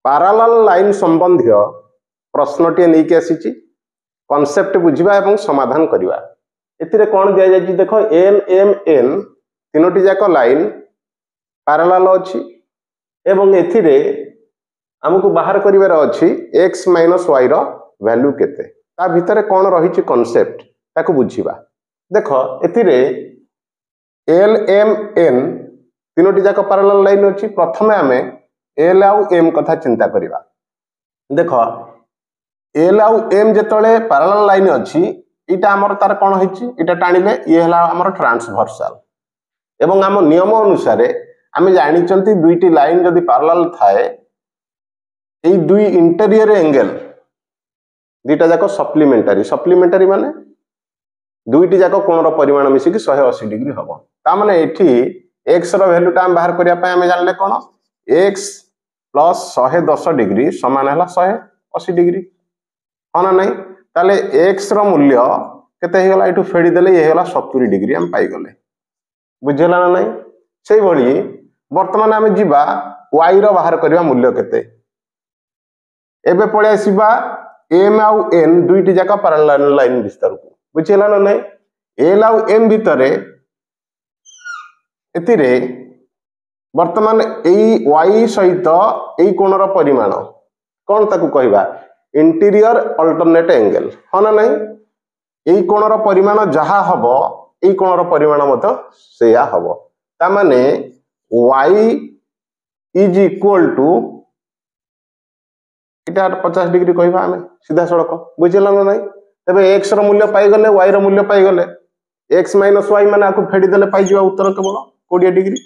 Parallel line संबंधी प्रश्नटे नहीं कि आसी कॉन्सेप्ट बुझा और समाधान करवा। एथिरे कौन दिया जाए देख एल एम एन तीनोटी जाक लाइन पैरेलल अच्छी एवं एथिरे हमको बाहर करिवार अच्छी एक्स माइनस वाई वैल्यू केते ता भितर कौन रही कॉन्सेप्ट ताको बुझिबा। देख एथिरे एल एम एन तीनोटी जाक पैरेलल लाइन अच्छी। प्रथम आम एल आउ एम कथा चिंता करवा। देख एल आउ एम जिते पैरेलल लाइन अच्छी इटा आमर तार कौन होता टाणिले ये आमर ट्रांसवर्साल एवं आम नियम अनुसार आम जानी दुईटी लाइन जदि पैरेलल थाए ये दुई इंटेरियर एंगल दुईटा जाक सप्लीमेंटारी सप्लीमेंटारी माने दुईटी जाक कोण परिमाण मिसिक 180 डिग्री हम ताने ये एक्स रैल्यूटा बाहर करने आम जाने कौन एक्स प्लस 110 डिग्री सामान है 180 डिग्री हाँ ना नहीं ताले एक्स मूल्य केते होगा ये फेड़ीदे ये 70 डिग्री आम पाईगले बुझेगा ना नहीं। से भली बर्तमान आम जीवा वाई बाहर करवा मूल्य केते एबे पड़े आसवा एम आउ एन दुईटी जाक पैरेलल लाइन विस्तार को बुझेगा ना नहीं। एल आउ एम भितर एतिरे वर्तमान यही वाई सहित यही कोणर परिमाण कौन ताकू कहवा इंटीरियर अल्टरनेट एंगल हाँ ना नहीं। यही कोणर परिमाण जहाँ हम यही कोणर परिमाण से हम तामाने वाई इज इक्वल टू इटा 50 डिग्री कहवा आम सीधा सड़क बुझेगा ना नहीं। तेज एक्स मूल्य पाईगले वाई मूल्य पाईगले एक्स माइनस वाई मैंने आपको फेड़ीदे पाई उत्तर केवल 20 डिग्री।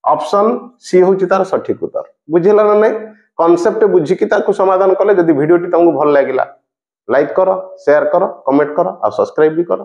ऑप्शन सी हूँ तार सठिक उत्तर बुझेगा ना नहीं। कॉन्सेप्ट बुझिकी समाधान कले जदि वीडियोटी तुमको भल लगे लाइक कर शेयर कर कमेंट कर और सब्सक्राइब भी कर।